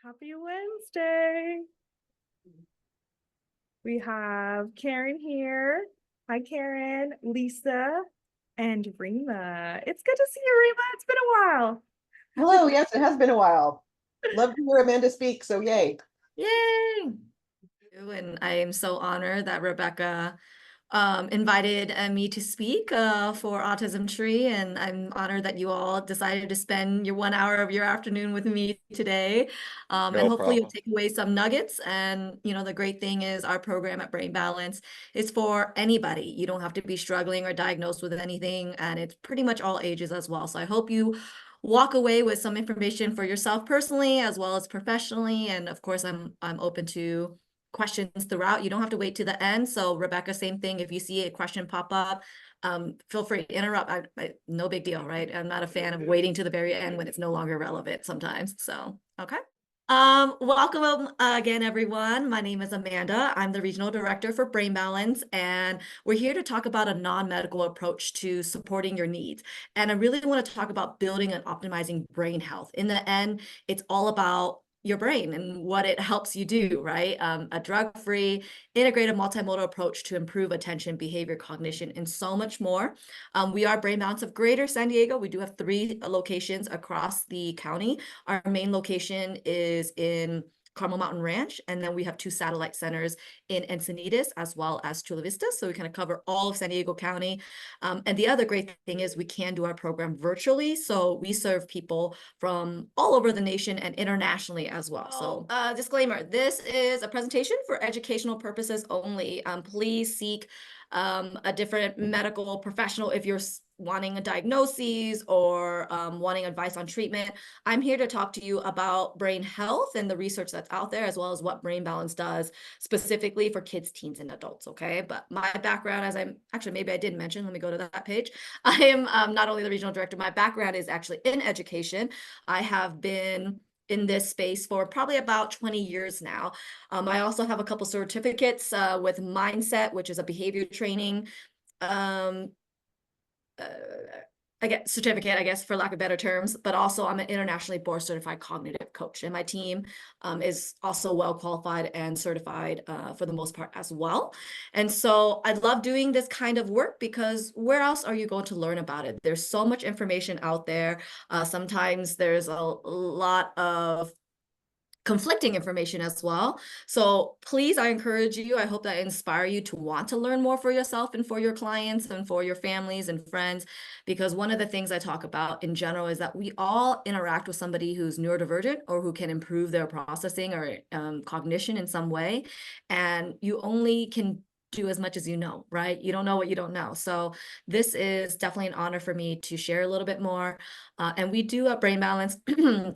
Happy Wednesday. We have Karen here. Hi, Karen, Lisa, and Rima. It's good to see you, Rima. It's been a while. Hello, yes, it has been a while. Love to hear Amanda speak, so yay. Yay! And I am so honored that Rebecca invited me to speak for Autism Tree, and I'm honored that you all decided to spend your 1 hour of your afternoon with me today. And No hopefully you'll problem. take away some nuggets. And the great thing is our program at Brain Balance is for anybody. You don't have to be struggling or diagnosed with anything, and it's pretty much all ages as well. So I hope you walk away with some information for yourself personally as well as professionally. And of course, I'm open to questions throughout. You don't have to wait to the end. So Rebecca, same thing. If you see a question pop up, feel free to interrupt. No big deal, right? I'm not a fan of waiting to the very end when it's no longer relevant sometimes. So, okay. Welcome again, everyone. My name is Amanda. I'm the Regional Director for Brain Balance, and we're here to talk about a non-medical approach to supporting your needs. And I really want to talk about building and optimizing brain health. In the end, it's all about your brain and what it helps you do, right? A drug-free, integrated multimodal approach to improve attention, behavior, cognition, and so much more. We are Brain Balance of Greater San Diego. We do have 3 locations across the county. Our main location is in Carmel Mountain Ranch, and then we have 2 satellite centers in Encinitas as well as Chula Vista. So we kind of cover all of San Diego County. And the other great thing is we can do our program virtually. So we serve people from all over the nation and internationally as well. So disclaimer, this is a presentation for educational purposes only. Please seek a different medical professional if you're wanting a diagnosis or wanting advice on treatment. I'm here to talk to you about brain health and the research that's out there, as well as what Brain Balance does specifically for kids, teens, and adults, okay? But my background, maybe I did mention, let me go to that page. I am not only the regional director, my background is actually in education. I have been in this space for probably about 20 years now. I also have a couple certificates with Mindset, which is a behavior training certificate, I guess, for lack of better terms, but also I'm an internationally board certified cognitive coach, and my team is also well qualified and certified for the most part as well. And so I love doing this kind of work because where else are you going to learn about it? There's so much information out there. Sometimes there's a lot of conflicting information as well. So please, I encourage you, I hope that inspire you to want to learn more for yourself and for your clients and for your families and friends, because one of the things I talk about in general is that we all interact with somebody who's neurodivergent or who can improve their processing or cognition in some way. And you only can do as much as you know, right? You don't know what you don't know. So this is definitely an honor for me to share a little bit more. And we do at Brain Balance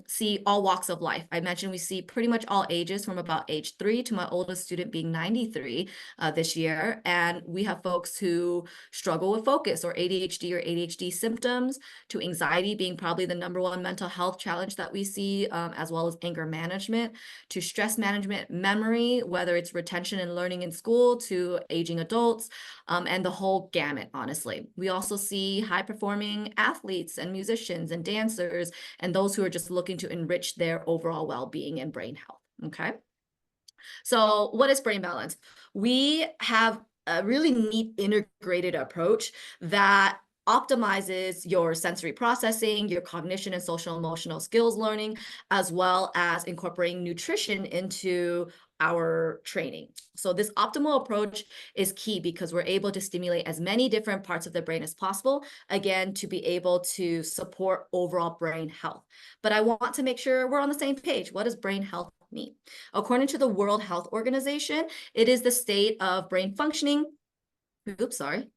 see all walks of life. I mentioned we see pretty much all ages from about age 3 to my oldest student being 93 this year. And we have folks who struggle with focus or ADHD symptoms, to anxiety being probably the #1 mental health challenge that we see, as well as anger management, to stress management, memory, whether it's retention and learning in school, to aging adults, and the whole gamut, honestly. We also see high-performing athletes and musicians and dancers and those who are just looking to enrich their overall well-being and brain health, okay? So what is Brain Balance? We have a really neat integrated approach that optimizes your sensory processing, your cognition and social emotional skills learning, as well as incorporating nutrition into our training. So this optimal approach is key because we're able to stimulate as many different parts of the brain as possible, again, to be able to support overall brain health. But I want to make sure we're on the same page. What does brain health mean? According to the World Health Organization, it is the state of brain functioning. Oops, sorry.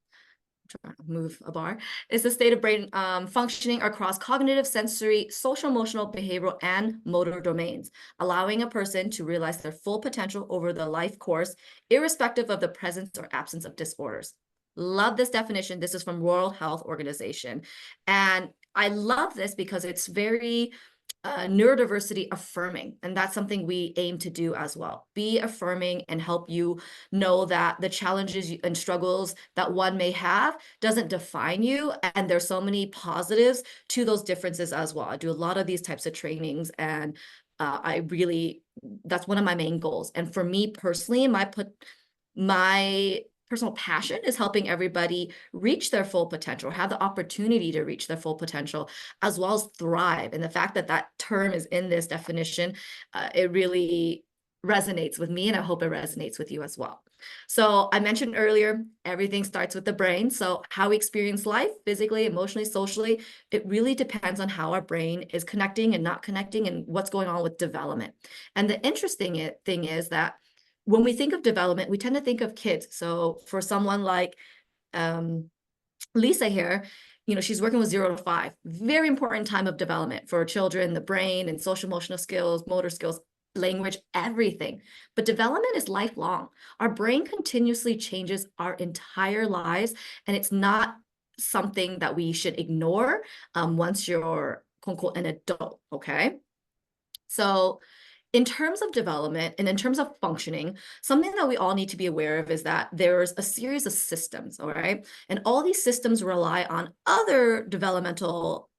Trying to move a bar. It's the state of brain functioning across cognitive, sensory, social, emotional, behavioral, and motor domains, allowing a person to realize their full potential over the life course, irrespective of the presence or absence of disorders. Love this definition. This is from World Health Organization. And I love this because it's very neurodiversity affirming, and that's something we aim to do as well. Be affirming and help you know that the challenges and struggles that one may have doesn't define you, and there's so many positives to those differences as well. I do a lot of these types of trainings, and that's one of my main goals. And for me personally, my personal passion is helping everybody reach their full potential, have the opportunity to reach their full potential, as well as thrive. And the fact that that term is in this definition, it really resonates with me, and I hope it resonates with you as well. So I mentioned earlier, everything starts with the brain. So how we experience life, physically, emotionally, socially, it really depends on how our brain is connecting and not connecting and what's going on with development. And the interesting thing is that when we think of development, we tend to think of kids. So for someone like Lisa here, she's working with 0 to 5, very important time of development for children, the brain and social emotional skills, motor skills, language, everything. But development is lifelong. Our brain continuously changes our entire lives, and it's not something that we should ignore once you're quote unquote an adult, okay? So in terms of development and in terms of functioning, something that we all need to be aware of is that there's a series of systems, all right? And all these systems rely on other developmental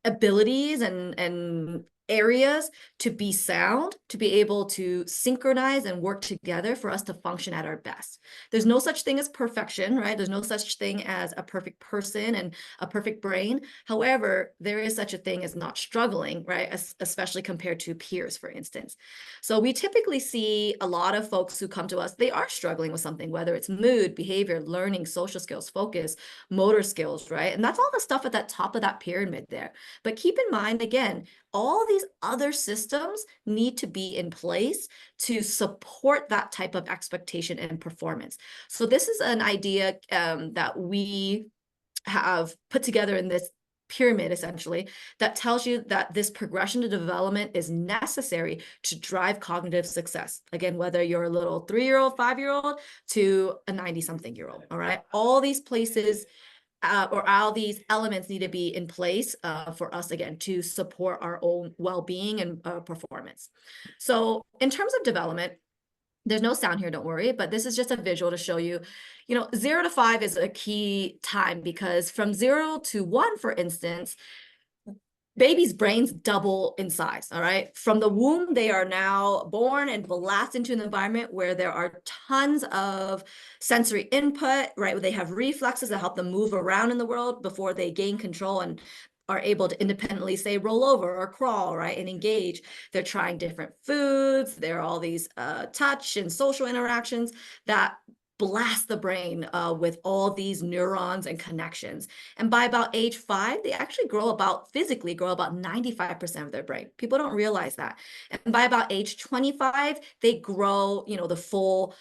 abilities and areas to be sound, to be able to synchronize and work together for us to function at our best. There's no such thing as perfection, right? There's no such thing as a perfect person and a perfect brain. However, there is such a thing as not struggling, right? Especially compared to peers, for instance. So we typically see a lot of folks who come to us, they are struggling with something, whether it's mood, behavior, learning, social skills, focus, motor skills, right? And that's all the stuff at that top of that pyramid there. But keep in mind, again, all these other systems need to be in place to support that type of expectation and performance. So this is an idea that we have put together in this pyramid, essentially, that tells you that this progression to development is necessary to drive cognitive success. Again, whether you're a little 3-year-old, 5-year-old to a 90-something-year-old, all right? All these places or all these elements need to be in place for us, again, to support our own well-being and performance. So in terms of development, there's no sound here, don't worry, but this is just a visual to show you, 0 to 5 is a key time, because from 0 to 1, for instance, babies' brains double in size, all right? From the womb, they are now born and blasted into an environment where there are tons of sensory input, right? They have reflexes that help them move around in the world before they gain control and are able to independently, say, roll over or crawl, right, and engage. They're trying different foods. There are all these touch and social interactions that blast the brain with all these neurons and connections. And by about age 5, they actually physically grow about 95% of their brain. People don't realize that. And by about age 25, they grow, the full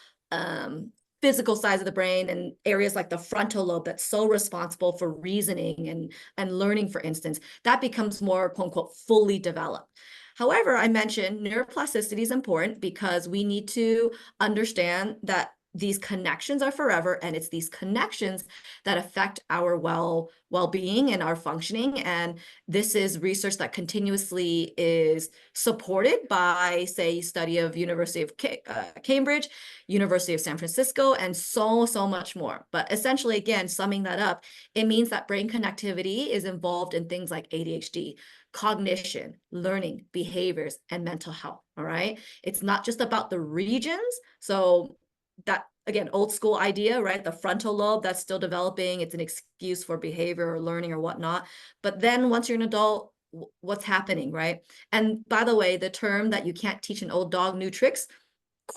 physical size of the brain, and areas like the frontal lobe that's so responsible for reasoning and learning, for instance, that becomes more, quote unquote, fully developed. However, I mentioned neuroplasticity is important because we need to understand that these connections are forever, and it's these connections that affect our well-being and our functioning. And this is research that continuously is supported by, say, study of University of Cambridge, University of San Francisco, and so much more. But essentially, again, summing that up, it means that brain connectivity is involved in things like ADHD, cognition, learning, behaviors, and mental health, all right? It's not just about the regions. So that, again, old school idea, right? The frontal lobe that's still developing, it's an excuse for behavior or learning or whatnot. But then once you're an adult, what's happening, right? And by the way, the term that you can't teach an old dog new tricks,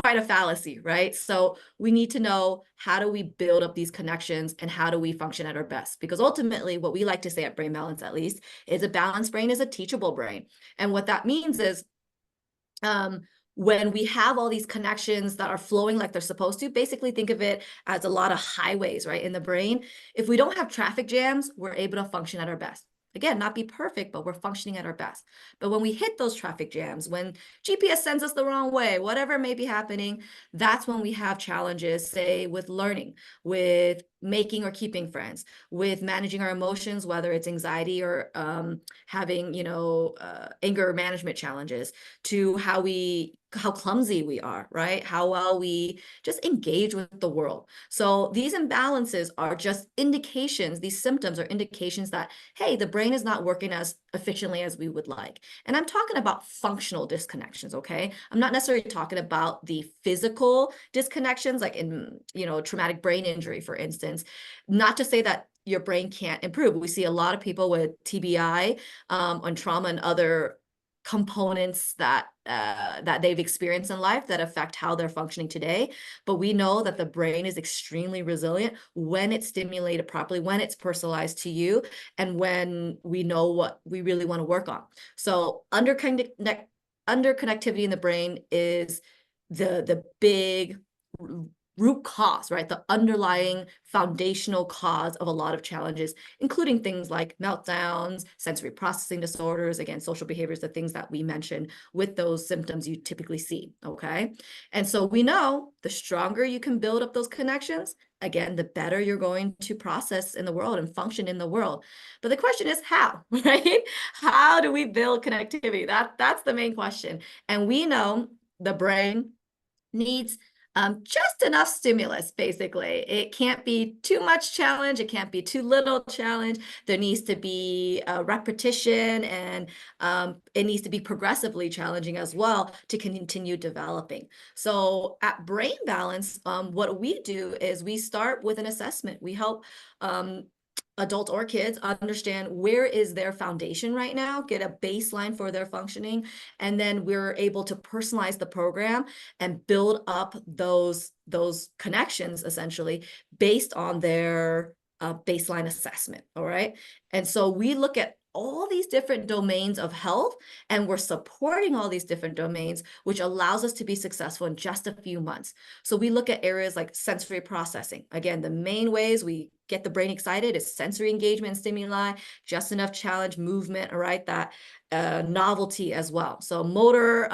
quite a fallacy, right? So we need to know, how do we build up these connections and how do we function at our best? Because ultimately, what we like to say at Brain Balance, at least, is a balanced brain is a teachable brain. And what that means is, when we have all these connections that are flowing like they're supposed to, basically think of it as a lot of highways, right, in the brain. If we don't have traffic jams, we're able to function at our best. Again, not be perfect, but we're functioning at our best. But when we hit those traffic jams, when GPS sends us the wrong way, whatever may be happening, that's when we have challenges, say, with learning, with making or keeping friends, with managing our emotions, whether it's anxiety or having, anger management challenges, to how clumsy we are, right? How well we just engage with the world. So these imbalances are just indications, these symptoms are indications that, hey, the brain is not working as efficiently as we would like. And I'm talking about functional disconnections, okay? I'm not necessarily talking about the physical disconnections, like in, traumatic brain injury, for instance. Not to say that your brain can't improve. We see a lot of people with TBI, on trauma and other components that they've experienced in life that affect how they're functioning today. But we know that the brain is extremely resilient when it's stimulated properly, when it's personalized to you, and when we know what we really want to work on. So underconnectivity in the brain is the big root cause, right? The underlying foundational cause of a lot of challenges, including things like meltdowns, sensory processing disorders, again, social behaviors, the things that we mentioned with those symptoms you typically see, okay? And so we know the stronger you can build up those connections, again, the better you're going to process in the world and function in the world. But the question is how, right? How do we build connectivity? That's the main question. And we know the brain needs just enough stimulus, basically. It can't be too much challenge. It can't be too little challenge. There needs to be repetition, and it needs to be progressively challenging as well to continue developing. So at Brain Balance, what we do is we start with an assessment. We help adults or kids understand where is their foundation right now, get a baseline for their functioning, and then we're able to personalize the program and build up those connections essentially based on their baseline assessment. All right. And so we look at all these different domains of health, and we're supporting all these different domains, which allows us to be successful in just a few months. So we look at areas like sensory processing. Again, the main ways we get the brain excited is sensory engagement and stimuli, just enough challenge, movement, all right, that novelty as well. So motor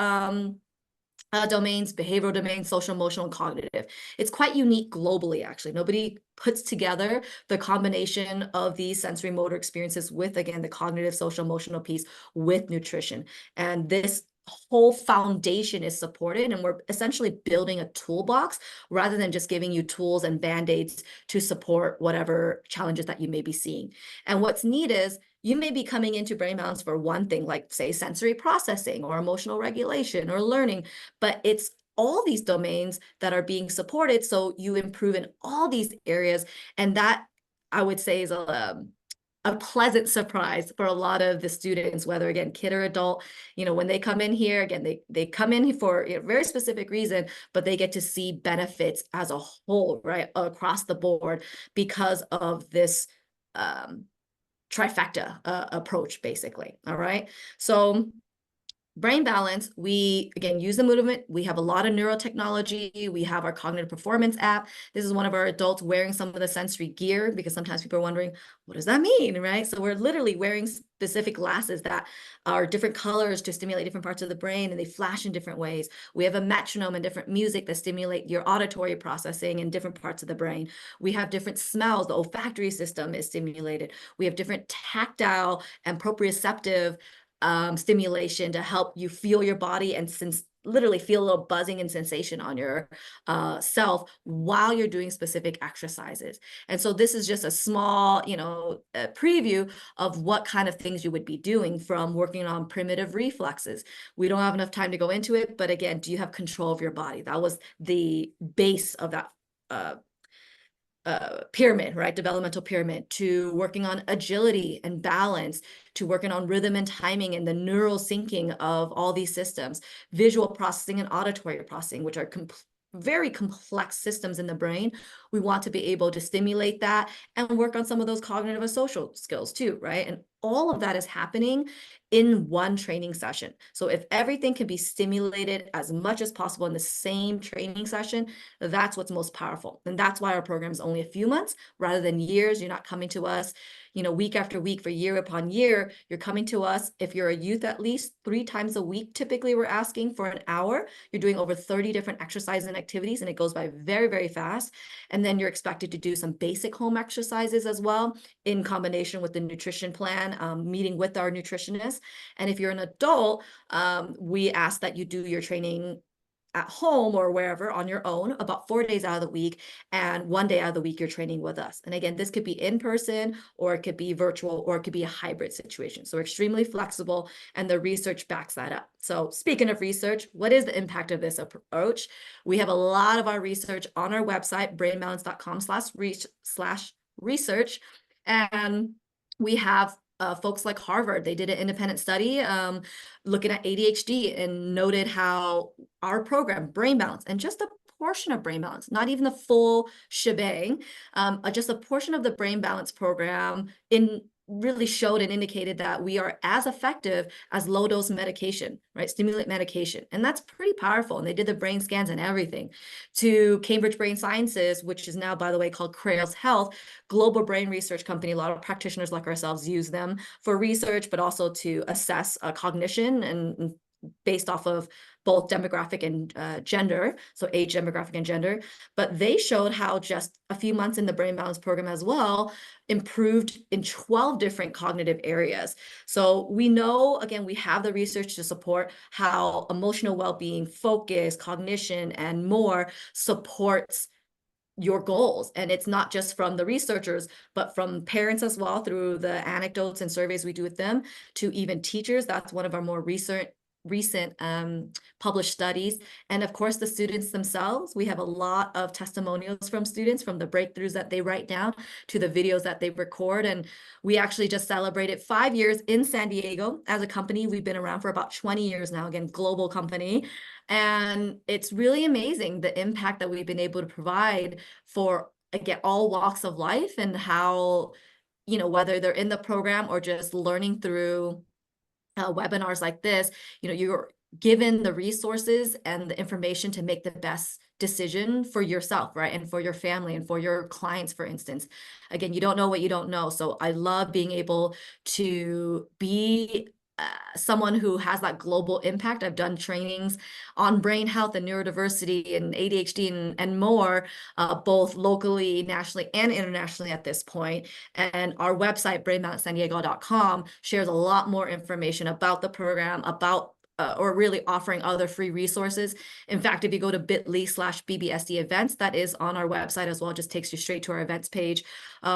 domains, behavioral domains, social, emotional, and cognitive. It's quite unique globally, actually. Nobody puts together the combination of these sensory motor experiences with, again, the cognitive, social, emotional piece with nutrition. And this whole foundation is supported, and we're essentially building a toolbox rather than just giving you tools and band-aids to support whatever challenges that you may be seeing. And what's neat is you may be coming into Brain Balance for one thing, like say sensory processing or emotional regulation or learning, but it's all these domains that are being supported, so you improve in all these areas. And that, I would say, is a pleasant surprise for a lot of the students, whether again, kid or adult. When they come in here, again, they come in for a very specific reason, but they get to see benefits as a whole, right, across the board because of this trifecta approach, basically. All right. So Brain Balance, we, again, use the movement. We have a lot of neurotechnology. We have our cognitive performance app. This is one of our adults wearing some of the sensory gear, because sometimes people are wondering, what does that mean, right? So we're literally wearing specific glasses that are different colors to stimulate different parts of the brain, and they flash in different ways. We have a metronome and different music that stimulate your auditory processing in different parts of the brain. We have different smells. The olfactory system is stimulated. We have different tactile and proprioceptive stimulation to help you feel your body and literally feel a little buzzing and sensation on your self while you're doing specific exercises. And so this is just a small, preview of what kind of things you would be doing, from working on primitive reflexes. We don't have enough time to go into it, but again, do you have control of your body? That was the base of that pyramid, right? Developmental pyramid, to working on agility and balance, to working on rhythm and timing and the neural syncing of all these systems, visual processing and auditory processing, which are very complex systems in the brain. We want to be able to stimulate that and work on some of those cognitive and social skills too, right? And all of that is happening in one training session. So if everything can be stimulated as much as possible in the same training session, that's what's most powerful. And that's why our program is only a few months rather than years. You're not coming to us, week after week for year upon year, you're coming to us. If you're a youth, at least 3 times a week, typically we're asking for an hour. You're doing over 30 different exercises and activities, and it goes by very, very fast. And then you're expected to do some basic home exercises as well in combination with the nutrition plan, meeting with our nutritionist. And if you're an adult, we ask that you do your training at home or wherever on your own about 4 days out of the week, and 1 day out of the week you're training with us. And again, this could be in person, or it could be virtual, or it could be a hybrid situation. So we're extremely flexible, and the research backs that up. So speaking of research, what is the impact of this approach? We have a lot of our research on our website, brainbalance.com/research. And we have folks like Harvard. They did an independent study looking at ADHD and noted how our program, Brain Balance, and just a portion of Brain Balance, not even the full shebang, just a portion of the Brain Balance program really showed and indicated that we are as effective as low dose medication, right? Stimulant medication. And that's pretty powerful. And they did the brain scans and everything. To Cambridge Brain Sciences, which is now, by the way, called Creos Health, global brain research company. A lot of practitioners like ourselves use them for research, but also to assess cognition, and based off of both demographic and gender, so age, demographic, and gender. But they showed how just a few months in the Brain Balance program as well improved in 12 different cognitive areas. So we know, again, we have the research to support how emotional well-being, focus, cognition, and more supports your goals. And it's not just from the researchers, but from parents as well, through the anecdotes and surveys we do with them, to even teachers. That's one of our more recent published studies. And of course, the students themselves. We have a lot of testimonials from students, from the breakthroughs that they write down to the videos that they record. And we actually just celebrated 5 years in San Diego as a company. We've been around for about 20 years now, again, global company. And it's really amazing the impact that we've been able to provide for, again, all walks of life, and how, whether they're in the program or just learning through webinars like this, you're given the resources and the information to make the best decision for yourself, right? And for your family and for your clients, for instance. Again, you don't know what you don't know. So I love being able to be someone who has that global impact. I've done trainings on brain health and neurodiversity and ADHD and more, both locally, nationally, and internationally at this point. And our website, brainbalancesandiego.com, shares a lot more information about the program, about or really offering other free resources. In fact, if you go to bit.ly/BBSD events, that is on our website as well. It just takes you straight to our events page.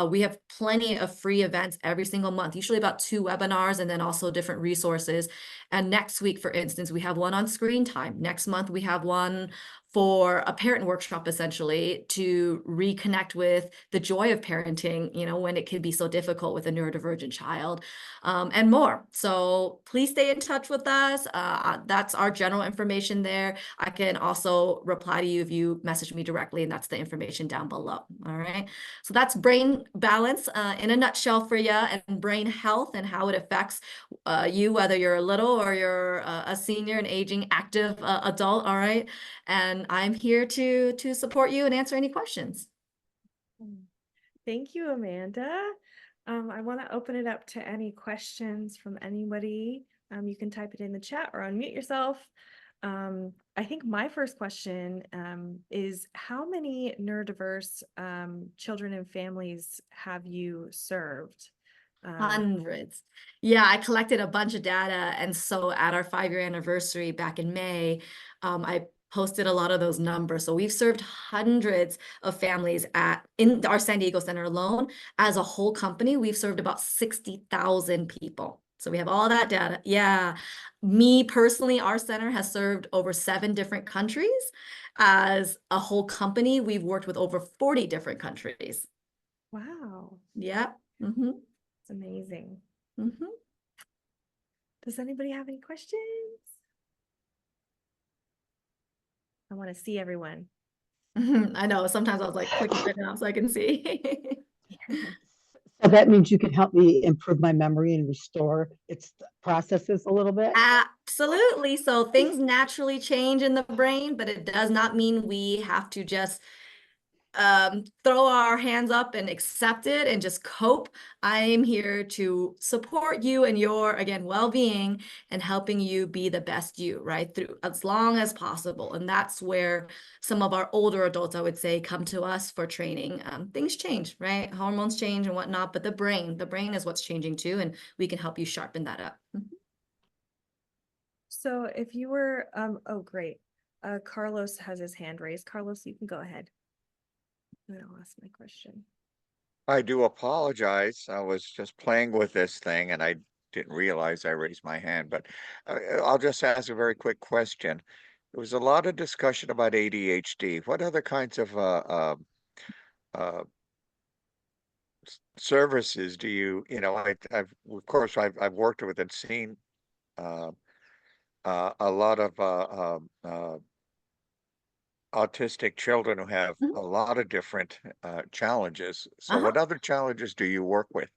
We have plenty of free events every single month, usually about 2 webinars, and then also different resources. And next week, for instance, we have one on screen time. Next month, we have one for a parent workshop, essentially, to reconnect with the joy of parenting, when it can be so difficult with a neurodivergent child, and more. So please stay in touch with us. That's our general information there. I can also reply to you if you message me directly, and that's the information down below. All right. So that's Brain Balance in a nutshell for you, and brain health and how it affects you, whether you're a little or you're a senior, an aging, active adult. All right. And I'm here to support you and answer any questions. Thank you, Amanda. I want to open it up to any questions from anybody. You can type it in the chat or unmute yourself. I think my first question is, how many neurodiverse children and families have you served? Hundreds. Yeah, I collected a bunch of data. And so at our 5-year anniversary back in May, I posted a lot of those numbers. So we've served hundreds of families in our San Diego Center alone. As a whole company, we've served about 60,000 people. So we have all that data. Yeah. Me personally, our center has served over 7 different countries. As a whole company, we've worked with over 40 different countries. Wow. Yeah. Mm-hmm. It's amazing. Mm-hmm. Does anybody have any questions? I want to see everyone. I know. Sometimes I was like clicking it now so I can see. So that means you can help me improve my memory and restore its processes a little bit? Absolutely. So things naturally change in the brain, but it does not mean we have to just throw our hands up and accept it and just cope. I am here to support you and your, again, well-being and helping you be the best you, right? Through as long as possible. And that's where some of our older adults, I would say, come to us for training. Things change, right? Hormones change and whatnot, but the brain is what's changing too. And we can help you sharpen that up. So if you were, oh, great. Carlos has his hand raised. Carlos, you can go ahead. And I'll ask my question. I do apologize. I was just playing with this thing and I didn't realize I raised my hand, but I'll just ask a very quick question. There was a lot of discussion about ADHD. What other kinds of uh, services do I've of course I've worked with and seen uh, a lot of autistic children who have a lot of different challenges. So what other challenges do you work with?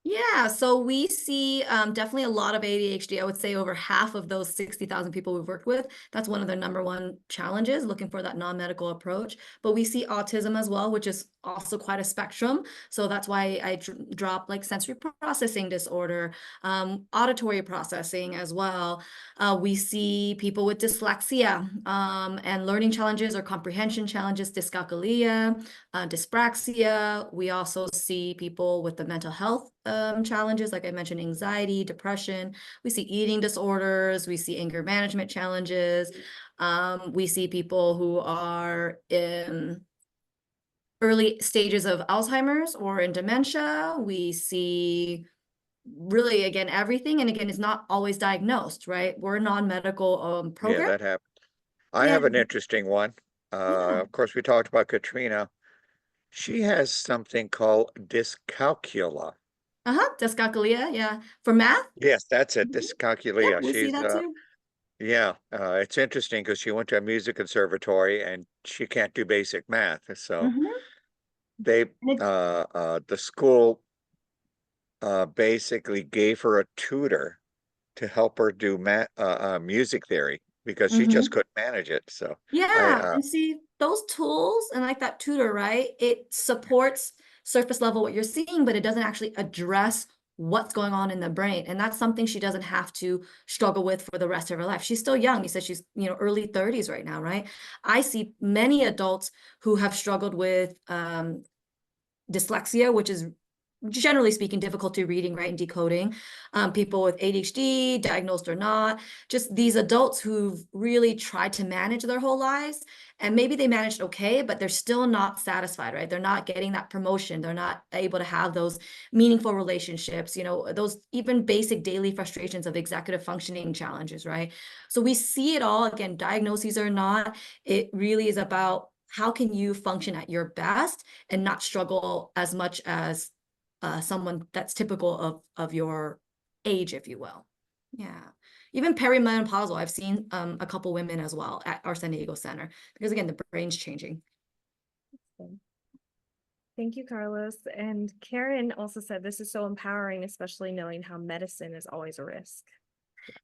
Yeah, so we see definitely a lot of ADHD. I would say over half of those 60,000 people we've worked with, that's one of their number one challenges, looking for that non-medical approach. But we see autism as well, which is also quite a spectrum. So that's why I drop like sensory processing disorder, auditory processing as well. We see people with dyslexia and learning challenges or comprehension challenges, dyscalculia, dyspraxia. We also see people with the mental health challenges, like I mentioned, anxiety, depression. We see eating disorders. We see anger management challenges. We see people who are in early stages of Alzheimer's or in dementia. We see really, again, everything. And again, it's not always diagnosed, right? We're a non-medical Yeah, program. that happened. I Yeah. have an interesting one. Yeah. Of course, we talked about Katrina. She has something called dyscalculia. Dyscalculia, yeah. For math? Yes, that's it, Mhm. Yeah, dyscalculia. we see She's that too. yeah, it's interesting because she went to a music conservatory and she can't do basic math. So Mhm. they And the school basically gave her a tutor to help her do music theory because she just couldn't manage it. So I Yeah, and see those tools and like that tutor, right? It supports surface level what you're seeing, but it doesn't actually address what's going on in the brain. And that's something she doesn't have to struggle with for the rest of her life. She's still young. You said she's, early 30s right now, right? I see many adults who have struggled with dyslexia, which is generally speaking, difficulty reading, right, and decoding. People with ADHD, diagnosed or not, just these adults who've really tried to manage their whole lives, and maybe they managed okay, but they're still not satisfied, right? They're not getting that promotion. They're not able to have those meaningful relationships, those even basic daily frustrations of executive functioning challenges, right? So we see it all, again, diagnoses or not, it really is about how can you function at your best and not struggle as much as someone that's typical of your age, if you will. Yeah. Even perimenopausal, I've seen a couple women as well at our San Diego Center, because again, the brain's changing. Thank you, Carlos. And Karen also said this is so empowering, especially knowing how medicine is always a risk.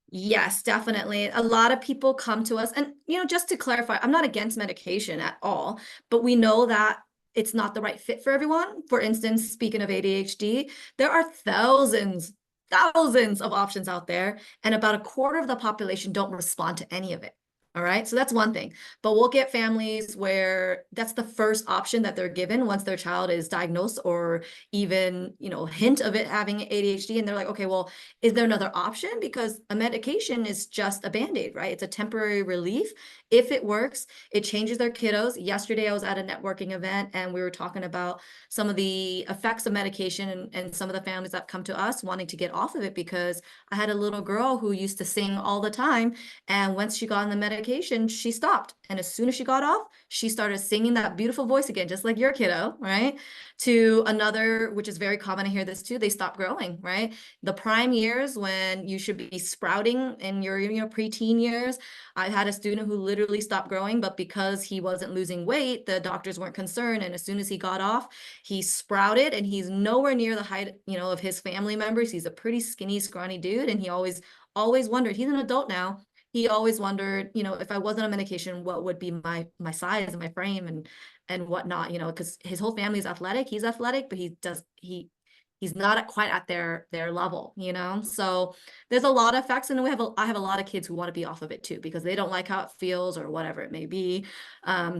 Yes, definitely. A lot of people come to us, and just to clarify, I'm not against medication at all, but we know that it's not the right fit for everyone. For instance, speaking of ADHD, there are thousands of options out there, and about a quarter of the population don't respond to any of it. All right, so that's one thing. But we'll get families where that's the first option that they're given once their child is diagnosed or even, hint of it having ADHD. And they're like, okay, well, is there another option? Because a medication is just a Band-Aid, right? It's a temporary relief. If it works, it changes their kiddos. Yesterday, I was at a networking event and we were talking about some of the effects of medication and some of the families that come to us wanting to get off of it, because I had a little girl who used to sing all the time. And once she got on the medication, she stopped. And as soon as she got off, she started singing that beautiful voice again, just like your kiddo, right? To another, which is very common, I hear this too, they stop growing, right? The prime years when you should be sprouting in your preteen years. I had a student who literally stopped growing, but because he wasn't losing weight, the doctors weren't concerned. And as soon as he got off, he sprouted, and he's nowhere near the height, of his family members. He's a pretty skinny, scrawny dude. And he always wondered, he's an adult now, he always wondered, you know, if I wasn't on medication, what would be my size and my frame and whatnot, you know, because his whole family is athletic. He's athletic, but he's not quite at their level, you know. So there's a lot of effects, and I have a lot of kids who want to be off of it too because they don't like how it feels or whatever it may be.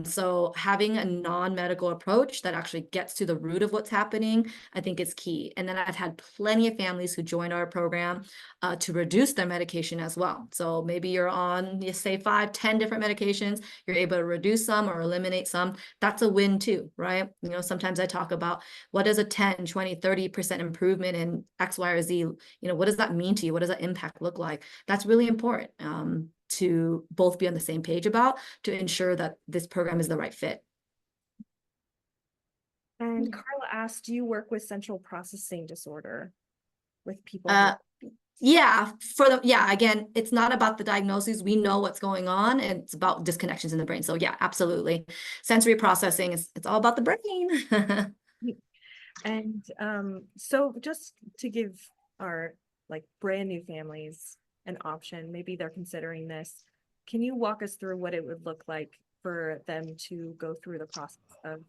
So having a non-medical approach that actually gets to the root of what's happening, I think is key. And then I've had plenty of families who joined our program to reduce their medication as well. So maybe you're on, you say 5, 10 different medications, you're able to reduce some or eliminate some. That's a win too, right? You know, sometimes I talk about what does a 10, 20, 30% improvement in X, Y, or Z, you know, what does that mean to you? What does that impact look like? That's really important to both be on the same page about, to ensure that this program is the right fit. And Carla asked, do you work with central processing disorder with people? Yeah, again, it's not about the diagnoses. We know what's going on, and it's about disconnections in the brain. So yeah, absolutely. Sensory processing it's all about the brain. And so just to give our like brand new families an option, maybe they're considering this, can you walk us through what it would look like for them to go through the process of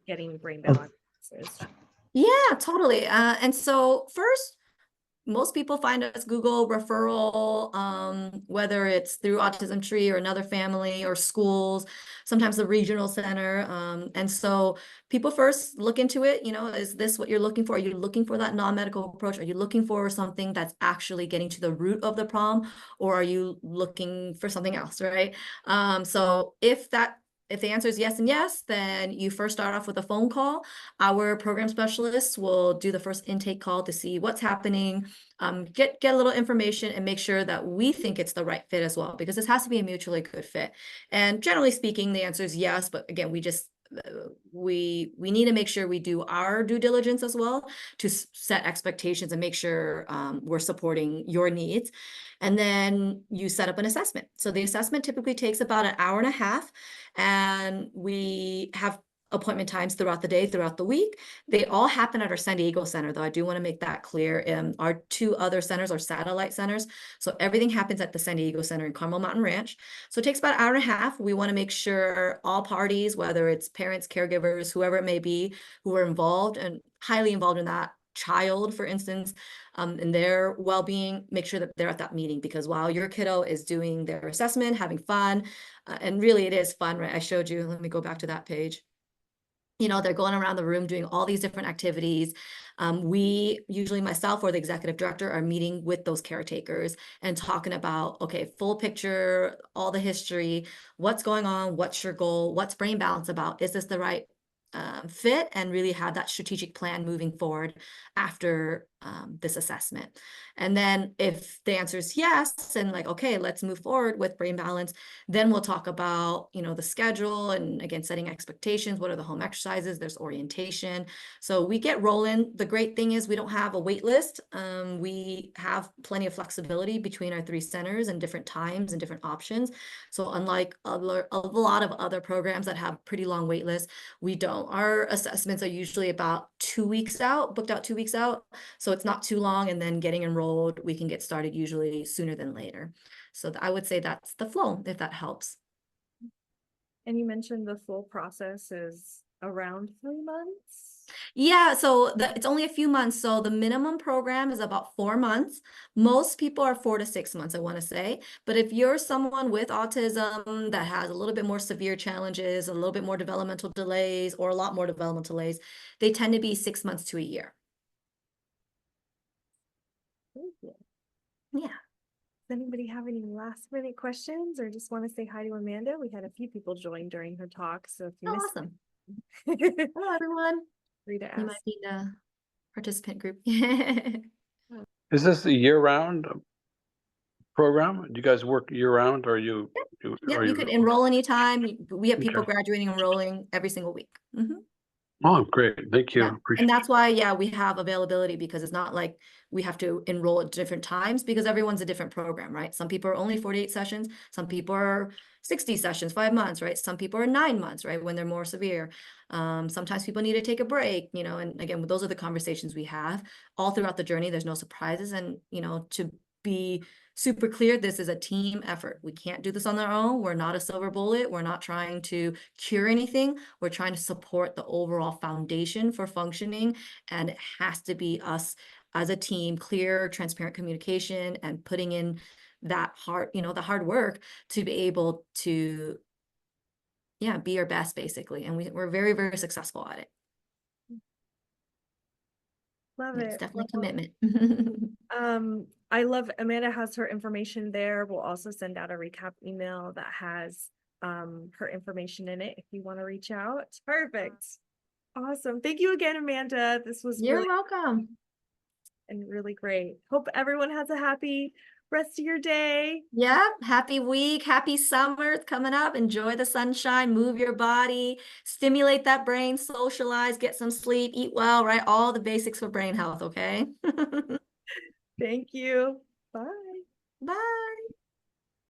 getting brain balances? Yeah, totally. And so first, most people find us Google referral, whether it's through Autism Tree or another family or schools, sometimes the regional center. And so people first look into it, you know, is this what you're looking for? Are you looking for that non-medical approach? Are you looking for something that's actually getting to the root of the problem? Or are you looking for something else, right? So if the answer is yes and yes, then you first start off with a phone call. Our program specialists will do the first intake call to see what's happening, get a little information, and make sure that we think it's the right fit as well, because this has to be a mutually good fit. And generally speaking, the answer is yes, but again, we need to make sure we do our due diligence as well to set expectations and make sure we're supporting your needs. And then you set up an assessment. So the assessment typically takes about an hour and a half, and we have appointment times throughout the day, throughout the week. They all happen at our San Diego center, though I do want to make that clear. Our 2 other centers are satellite centers. So everything happens at the San Diego center in Carmel Mountain Ranch. So it takes about an hour and a half. We want to make sure all parties, whether it's parents, caregivers, whoever it may be, who are involved and highly involved in that child, for instance, and their well-being, make sure that they're at that meeting, because while your kiddo is doing their assessment, having fun, and really it is fun, right? I showed you, let me go back to that page. You know, they're going around the room doing all these different activities. We, usually myself or the executive director, are meeting with those caretakers and talking about, okay, full picture, all the history, what's going on, what's your goal, what's brain balance about, is this the right fit, and really have that strategic plan moving forward after this assessment. And then if the answer is yes, and like, okay, let's move forward with brain balance, then we'll talk about, you know, the schedule, and again, setting expectations. What are the home exercises? There's orientation. So we get rolling. The great thing is we don't have a wait list. We have plenty of flexibility between our 3 centers and different times and different options. So unlike a lot of other programs that have pretty long wait lists, we don't. Our assessments are usually about 2 weeks out, booked out 2 weeks out. So it's not too long, and then getting enrolled, we can get started usually sooner than later. So I would say that's the flow, if that helps. And you mentioned the full process is around 3 months. Yeah, so it's only a few months. So the minimum program is about 4 months. Most people are 4 to 6 months, I want to say. But if you're someone with autism that has a little bit more severe challenges, a little bit more developmental delays, or a lot more developmental delays, they tend to be 6 months to a year. Thank you. Yeah. Does anybody have any last minute questions or just want to say hi to Amanda? We had a few people join during her talk, so if you missed Awesome. it, Hello, everyone. free to You ask. might need a participant group. Is this a year-round program? Do you guys work year-round, or you? Yeah, you could enroll anytime. We have people Okay. graduating, enrolling every single week. Mhm. Oh, great. Thank you. Yeah, Appreciate and that's why, yeah, we have availability, because it's not like we have to enroll at different times, because everyone's a different program, right? Some people are only 48 sessions, some people are 60 sessions, 5 months, right? Some people are 9 months, right? When they're more severe. Sometimes people need to take a break, and again, those are the conversations we have all throughout the journey. There's no surprises, and to be super clear, this is a team effort. We can't do this on our own. We're not a silver bullet. We're not trying to cure anything. We're trying to support the overall foundation for functioning. And it has to be us as a team, clear, transparent communication, and putting in that hard, the hard work to be able to, be our best, basically. And we're very, very successful at it. Love It's it. definitely Well, commitment. I love Amanda has her information there. We'll also send out a recap email that has her information in it if you want to reach out. Perfect. Awesome. Thank you again, Amanda. This was You're really welcome. and really great. Hope everyone has a happy rest of your day. Yeah, happy week, happy summer it's coming up. Enjoy the sunshine, move your body, stimulate that brain, socialize, get some sleep, eat well, right? All the basics for brain health, okay? Thank you. Bye. Bye.